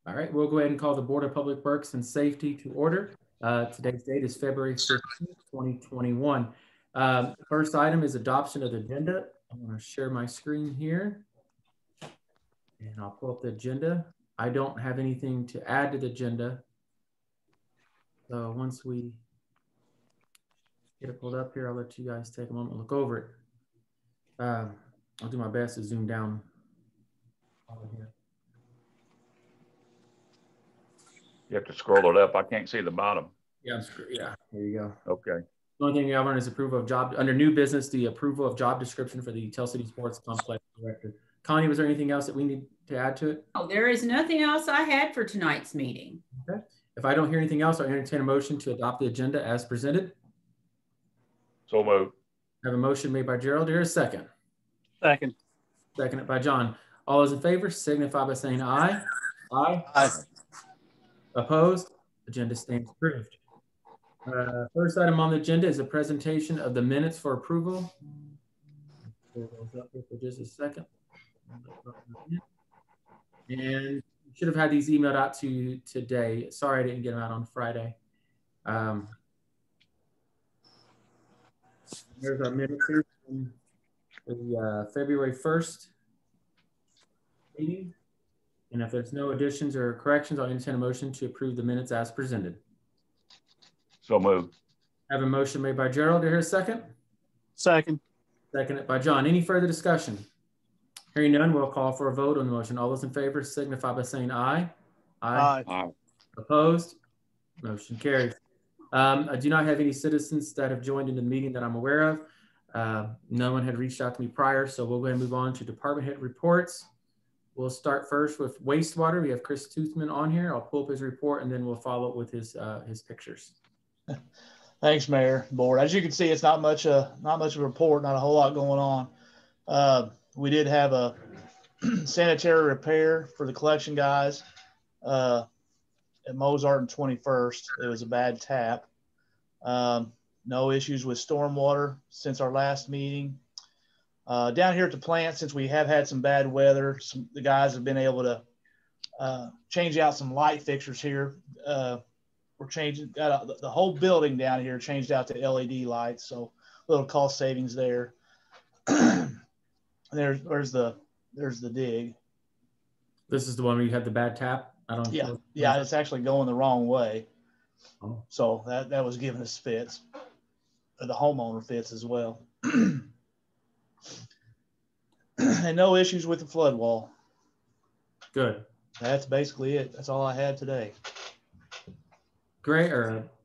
All right, we'll go ahead and call the Board of Public Works and Safety to order. Today's date is February 15th, 2021. First item is adoption of the agenda. I'm going to share my screen here and I'll pull up the agenda. I don't have anything to add to the agenda. So once we get it pulled up here, I'll let you guys take a moment and look over it. I'll do my best to zoom down over here. You have to scroll it up. I can't see the bottom. Yeah, there you go. Okay. The only thing we have on is approval of job, under new business, the approval of job description for the Tell City Sports Complex Director. Connie, was there anything else that we need to add to it? Oh, there is nothing else I had for tonight's meeting. Okay. If I don't hear anything else, I'll entertain a motion to adopt the agenda as presented. So moved. I have a motion made by Gerald. Here's a second. Second. Seconded by John. All those in favor signify by saying aye. Aye. Aye. Opposed? Agenda stands approved. First item on the agenda is a presentation of the minutes for approval. Pull those up here for just a second. And you should have had these emailed out to you today. Sorry I didn't get them out on Friday. There's our minutes here from the February 1st meeting. And if there's no additions or corrections, I'll entertain a motion to approve the minutes as presented. So moved. I have a motion made by Gerald. Do I hear a second? Second. Seconded by John. Any further discussion? Hearing none, we'll call for a vote on the motion. All those in favor signify by saying aye. Aye. Aye. Opposed? Motion carries. I do not have any citizens that have joined in the meeting that I'm aware of. No one had reached out to me prior, so we'll go ahead and move on to department head reports. We'll start first with wastewater. We have Chris Toothman on here. I'll pull up his report and then we'll follow up with his pictures. Thanks, Mayor, Board. As you can see, it's not much of a report, not a whole lot going on. We did have a sanitary repair for the collection guys at Mozart and 21st. It was a bad tap. No issues with stormwater since our last meeting. Down here at the plant, since we have had some bad weather, the guys have been able to change out some light fixtures here. We're changing, got the whole building down here changed out to LED lights, so a little cost savings there. There's the dig. This is the one where you had the bad tap? Yeah, it's actually going the wrong way. Oh. So that was giving us fits. The homeowner fits as well. And no issues with the flood wall. Good. That's basically it. That's all I had today. Great.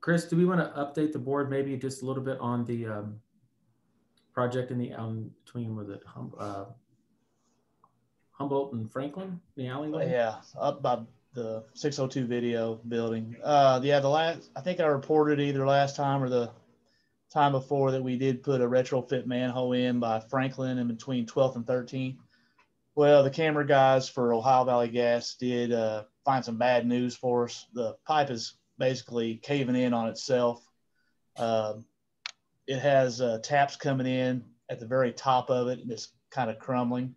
Chris, do we want to update the board maybe just a little bit on the project in the between, was it Humboldt and Franklin, the alleyway? Yeah, up by the 602 video building. I think I reported either last time or the time before that we did put a retrofit manhole in by Franklin in between 12th and 13th. Well, the camera guys for Ohio Valley Gas did find some bad news for us. The pipe is basically caving in on itself. It has taps coming in at the very top of it and it's kind of crumbling.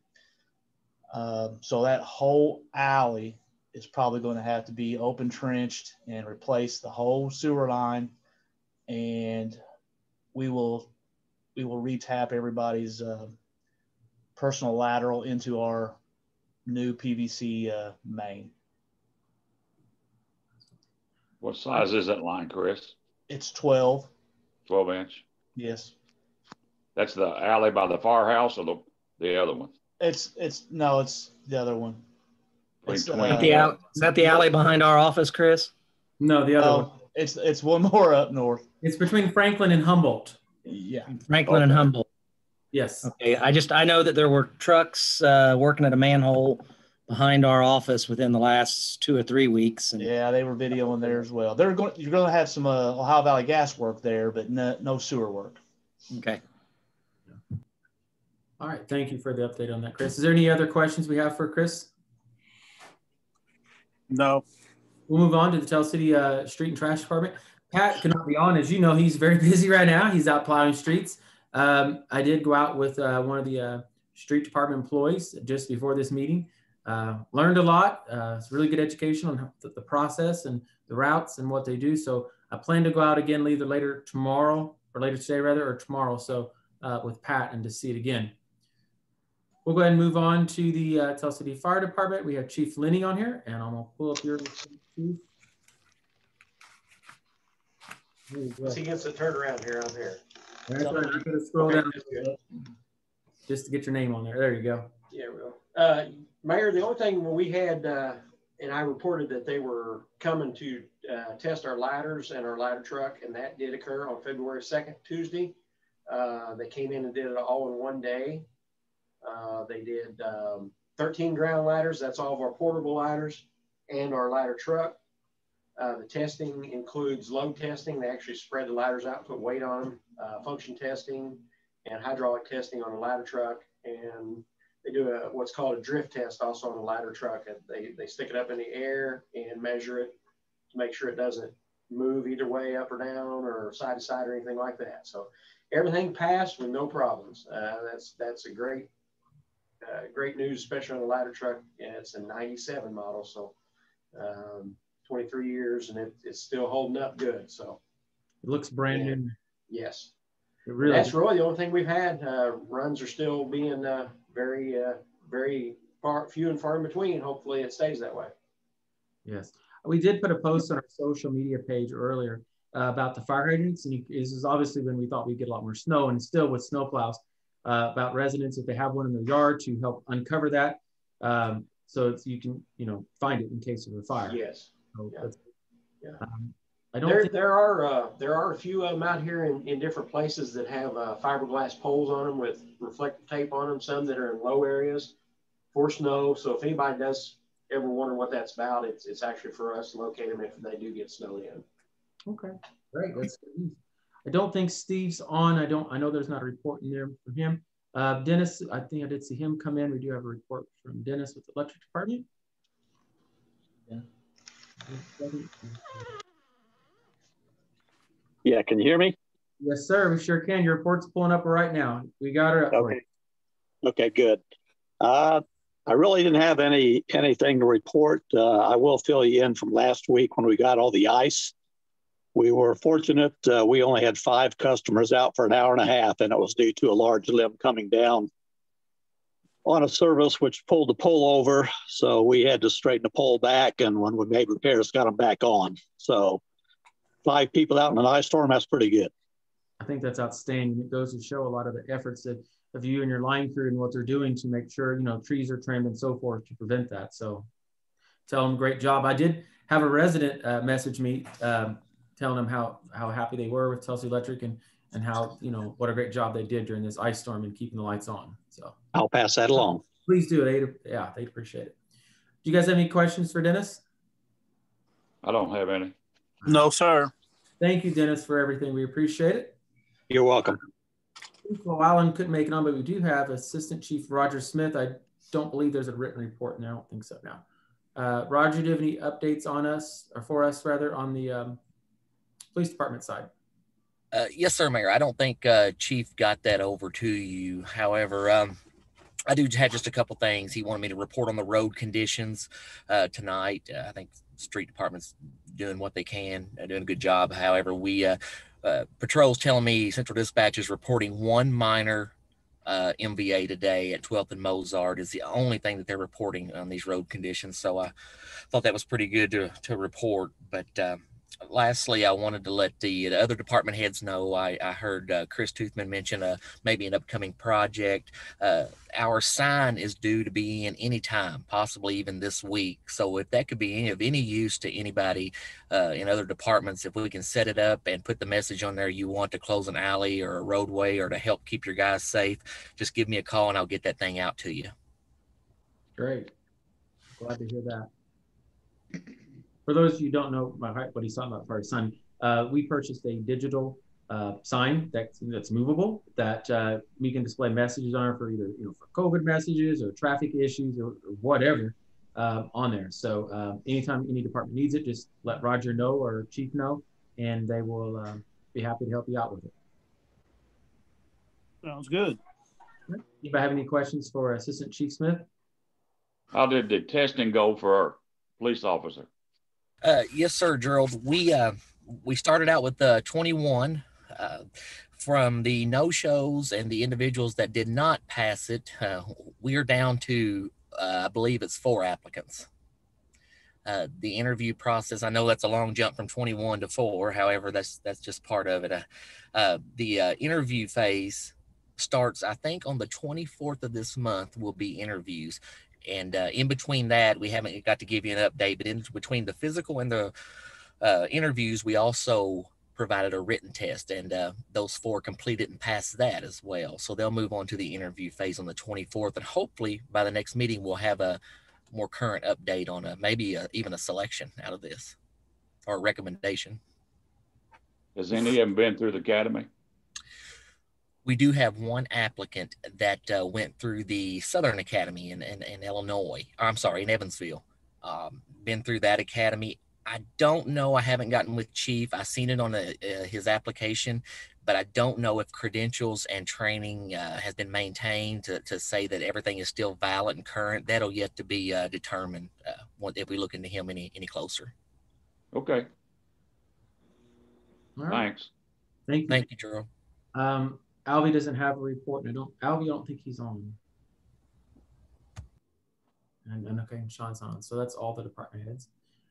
So that whole alley is probably going to have to be open trenched and replace the whole sewer line, and we will re-tap everybody's personal lateral into our new PVC main. What size is that line, Chris? It's 12. 12 inch? Yes. That's the alley by the firehouse or the other one? It's the other one. Is that the alley behind our office, Chris? No, the other one. It's one more up north. It's between Franklin and Humboldt. Yeah. Franklin and Humboldt. Yes. Okay. I know that there were trucks working at a manhole behind our office within the last 2 or 3 weeks. And yeah, they were videoing there as well. You're going to have some Ohio Valley Gas work there, but no sewer work. Okay. All right. Thank you for the update on that, Chris. Is there any other questions we have for Chris? No. We'll move on to the Tell City Street and Trash Department. Pat cannot be on. As you know, he's very busy right now. He's out plowing streets. I did go out with one of the street department employees just before this meeting. Learned a lot. It's really good education on the process and the routes and what they do. So I plan to go out again either later tomorrow or later today rather, or tomorrow. So with Pat and to see it again. We'll go ahead and move on to the Tell City Fire Department. We have Chief Linney on here, and I'm gonna pull up your chief. He gets a turnaround here. I'm here. That's right. I'm gonna scroll down just to get your name on there. There you go. Yeah, well, Mayor, the only thing when we had, and I reported that they were coming to test our ladders and our ladder truck, and that did occur on February 2nd, Tuesday. They came in and did it all in one day. They did 13 ground ladders. That's all of our portable ladders and our ladder truck. The testing includes load testing. They actually spread the ladders out, put weight on them, function testing, and hydraulic testing on the ladder truck. And they do what's called a drift test also on the ladder truck. They stick it up in the air and measure it to make sure it doesn't move either way, up or down or side to side or anything like that. So everything passed with no problems. That's a great news, especially on the ladder truck. And it's a 97 model. So 23 years and it's still holding up good. So it looks brand new. Yes. That's really the only thing we've had. Runs are still being very few and far in between. Hopefully it stays that way. Yes. We did put a post on our social media page earlier about the fire hydrants. And this is obviously when we thought we'd get a lot more snow, and still with snow plows, about residents, if they have one in their yard, to help uncover that. So you can, find it in case of a fire. Yes. So yeah. I don't think there are a few of them out here in different places that have fiberglass poles on them with reflective tape on them. Some that are in low areas for snow. So if anybody does ever wonder what that's about, it's actually for us to locate them if they do get snowed in. Okay, great. That's good news. I don't think Steve's on. I know there's not a report in there from him. Dennis, I think I did see him come in. We do have a report from Dennis with the electric department. Yeah. Yeah, can you hear me? Yes, sir. We sure can. Your report's pulling up right now. We got her up. Okay. Okay, good. I really didn't have anything to report. I will fill you in from last week when we got all the ice. We were fortunate. We only had 5 customers out for an hour and a half, and it was due to a large limb coming down on a service which pulled the pole over. So we had to straighten the pole back, and when we made repairs, got them back on. So 5 people out in an ice storm, that's pretty good. I think that's outstanding. It goes to show a lot of the efforts of you and your line crew and what they're doing to make sure, trees are trimmed and so forth to prevent that. So tell them great job. I did have a resident message me telling them how happy they were with Telsey Electric and how, what a great job they did during this ice storm and keeping the lights on. So I'll pass that along. Please do. They'd appreciate it. Do you guys have any questions for Dennis? I don't have any. No, sir. Thank you, Dennis, for everything. We appreciate it. You're welcome. Well, Alan couldn't make it on, but we do have Assistant Chief Roger Smith. I don't believe there's a written report in there. I don't think so now. Roger, do you have any updates on us, or for us rather, on the police department side? Yes, sir, Mayor. I don't think Chief got that over to you. However, I do have just a couple things. He wanted me to report on the road conditions tonight. I think street department's doing what they can, doing a good job. However, patrol's telling me Central Dispatch is reporting 1 minor MVA today at 12th and Mozart is the only thing that they're reporting on these road conditions. So I thought that was pretty good to report. But lastly, I wanted to let the other department heads know. I heard Chris Toothman mention maybe an upcoming project. Our sign is due to be in any time, possibly even this week. So if that could be of any use to anybody in other departments, if we can set it up and put the message on there, you want to close an alley or a roadway or to help keep your guys safe, just give me a call and I'll get that thing out to you. Great. Glad to hear that. For those of you who don't know what he's talking about for his son, we purchased a digital sign that's movable that we can display messages on for either for COVID messages or traffic issues or whatever on there. So anytime any department needs it, just let Roger know or Chief know, and they will be happy to help you out with it. Sounds good. Anybody have any questions for Assistant Chief Smith? How did the testing go for our police officer? Yes, sir, Gerald. We started out with 21. From the no-shows and the individuals that did not pass it, we are down to, I believe it's 4 applicants. The interview process, I know that's a long jump from 21 to 4. However, that's just part of it. The interview phase starts, I think, on the 24th of this month will be interviews. And in between that, we haven't got to give you an update, but in between the physical and the interviews, we also provided a written test, and those 4 completed and passed that as well. So they'll move on to the interview phase on the 24th, and hopefully by the next meeting, we'll have a more current update on maybe even a selection out of this or a recommendation. Has any of them been through the academy? We do have 1 applicant that went through the Southern Academy in Illinois. I'm sorry, in Evansville. Been through that academy. I don't know. I haven't gotten with Chief. I've seen it on his application, but I don't know if credentials and training has been maintained to say that everything is still valid and current. That'll yet to be determined if we look into him any closer. Okay. All right. Thanks. Thank you, Gerald. Albie doesn't have a report. Albie, I don't think he's on. And okay, Sean's on. So that's all the department heads.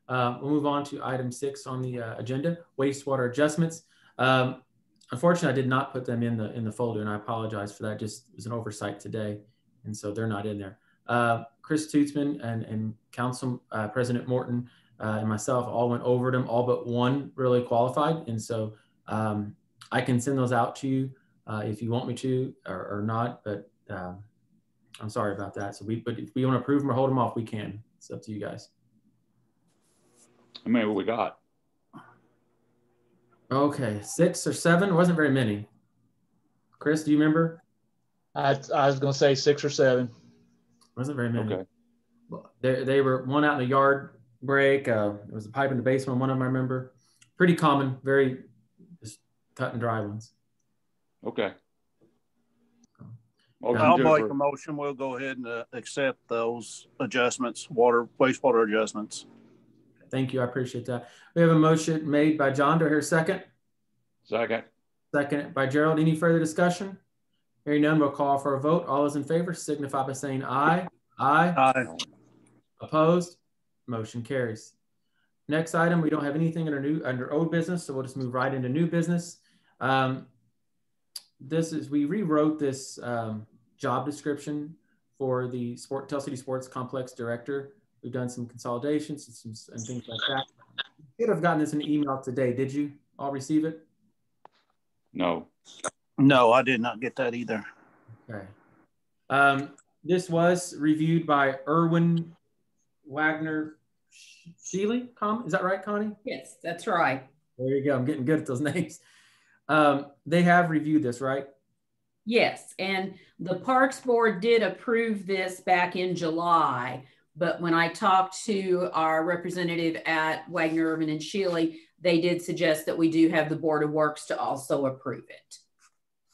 We'll move on to item 6 on the agenda, wastewater adjustments. Unfortunately, I did not put them in the folder, and I apologize for that. Just it was an oversight today, and so they're not in there. Chris Tutzman and Council President Morton and myself all went over them. All but 1 really qualified, and so I can send those out to you if you want me to or not. But I'm sorry about that. So but if we want to approve them or hold them off, we can. It's up to you guys. How many we got? Okay, 6 or 7. It wasn't very many. Chris, do you remember? I was going to say 6 or 7. Wasn't very many. Okay. They were 1 out in the yard break. There was a pipe in the basement. One of them I remember. Pretty common, very just cut and dry ones. Okay. I'll make a motion. We'll go ahead and accept those adjustments, wastewater adjustments. Thank you. I appreciate that. We have a motion made by John. Do I hear a second? Second. Second by Gerald. Any further discussion? Hearing none, we'll call for a vote. All those in favor signify by saying aye. Aye. Aye. Opposed? Motion carries. Next item, we don't have anything under old business, so we'll just move right into new business. We rewrote this job description for the Tell City Sports Complex Director. We've done some consolidations and things like that. You could have gotten this in an email today. Did you all receive it? No. No, I did not get that either. Okay. This was reviewed by Erwin Wagner Sheely. Is that right, Connie? Yes, that's right. There you go. I'm getting good at those names. They have reviewed this, right? Yes, and the Parks Board did approve this back in July. But when I talked to our representative at Wagner, Erwin, and Sheely, they did suggest that we do have the Board of Works to also approve it.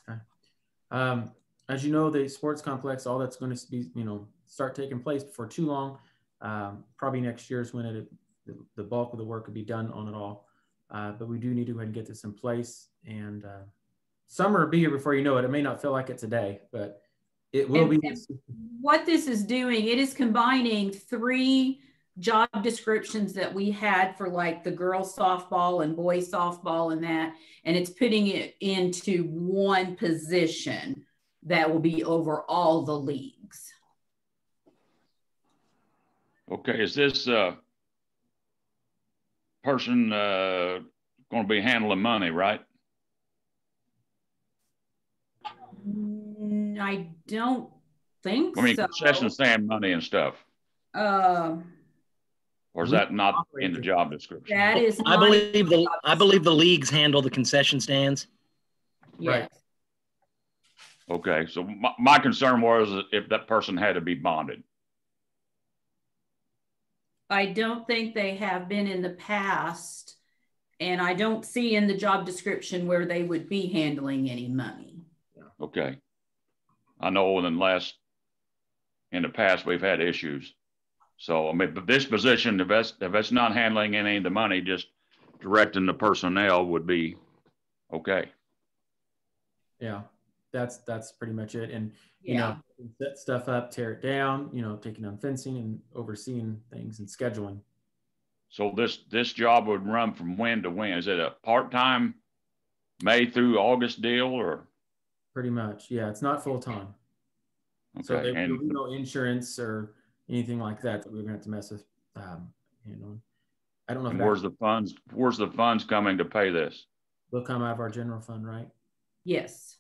Okay. As you know, the sports complex, all that's going to be, start taking place before too long. Probably next year is when the bulk of the work will be done on it all. But we do need to go ahead and get this in place. And summer will be here before you know it. It may not feel like it today, but it will be. What this is doing, it is combining 3 job descriptions that we had for like the girls softball and boys softball and it's putting it into 1 position that will be over all the leagues. Okay, is this person going to be handling money, right? I don't think so. Concession stand money and stuff. Or is that not in the job description? That is. I believe the leagues handle the concession stands. Yes. Right. Okay, so my concern was if that person had to be bonded. I don't think they have been in the past, and I don't see in the job description where they would be handling any money. Okay. I know in the past we've had issues. So, I mean, but this position, if that's not handling any of the money, just directing the personnel would be okay. Yeah, that's pretty much it. And, you Yeah. know, set stuff up, tear it down, you know, taking down fencing and overseeing things and scheduling. So this job would run from when to when? Is it a part-time May through August deal or? Pretty much. Yeah, it's not full time. Okay. So there And will be no insurance or anything like that we're gonna have to mess with. You know, I don't know. and where's the funds coming to pay this? They'll come out of our general fund, right? Yes.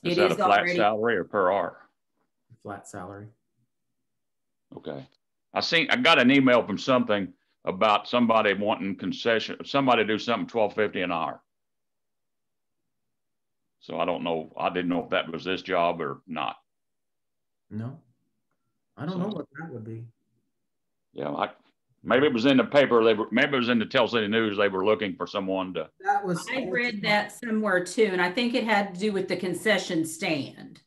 Is It that is a flat already- salary or per hour? Flat salary. Okay. I got an email from something about somebody wanting concession, somebody do something $12.50 an hour. So I don't know. I didn't know if that was this job or not. No, I don't know what that would be. Yeah, maybe it was in the paper. Maybe it was in the Tell City News. They were looking for someone to. That was. I read that somewhere too, and I think it had to do with the concession stand,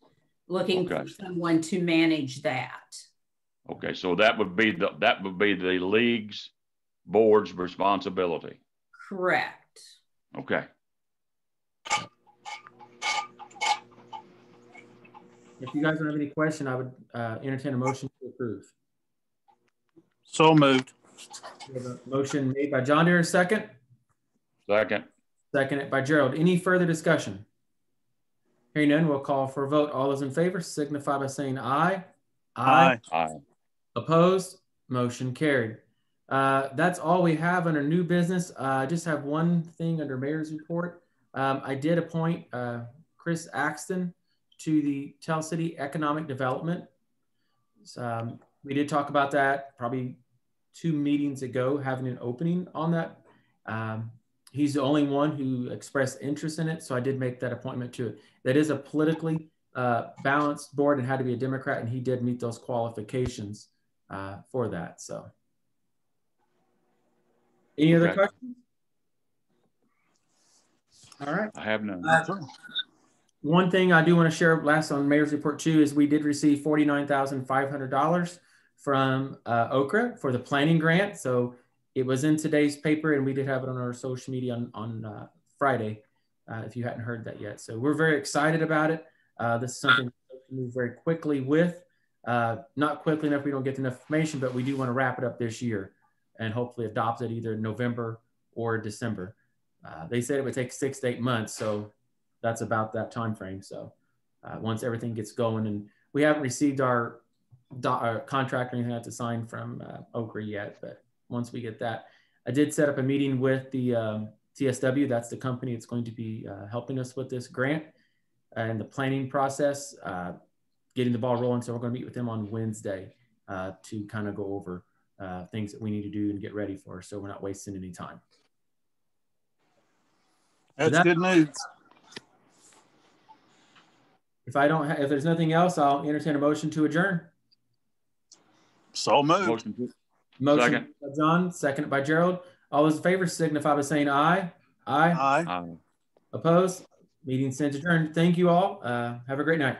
looking for someone to manage that. Okay, so that would be the league's board's responsibility. Correct. Okay. If you guys don't have any question, I would entertain a motion to approve. So moved. We have a motion made by John Deere, second. Second. Seconded by Gerald. Any further discussion? Hearing none, we'll call for a vote. All those in favor signify by saying aye. Aye. Aye. Opposed? Motion carried. That's all we have under new business. I just have one thing under mayor's report. I did appoint Chris Axton to the Tell City Economic Development. We did talk about that probably 2 meetings ago, having an opening on that. He's the only one who expressed interest in it, so I did make that appointment to it. That is a politically balanced board and had to be a Democrat, and he did meet those qualifications for that. So, any other questions? All right. I have none. One thing I do want to share last on mayor's report too is we did receive $49,500 from Okra for the planning grant. So it was in today's paper, and we did have it on our social media on Friday, if you hadn't heard that yet. So we're very excited about it. This is something we can move very quickly with. Not quickly enough, we don't get enough information, but we do want to wrap it up this year and hopefully adopt it either November or December. They said it would take 6 to 8 months, so that's about that time frame. So once everything gets going, and we haven't received our contract or anything to sign from Okra yet, but once we get that, I did set up a meeting with the TSW. That's the company that's going to be helping us with this grant and the planning process, getting the ball rolling. So we're going to meet with them on Wednesday to kind of go over things that we need to do and get ready for, so we're not wasting any time. That's good news. If there's nothing else, I'll entertain a motion to adjourn. So moved. Motion Second. by John, seconded by Gerald. All those in favor signify by saying aye. Aye. Aye. Aye. Opposed? Meeting stands adjourned. Thank you all. Have a great night.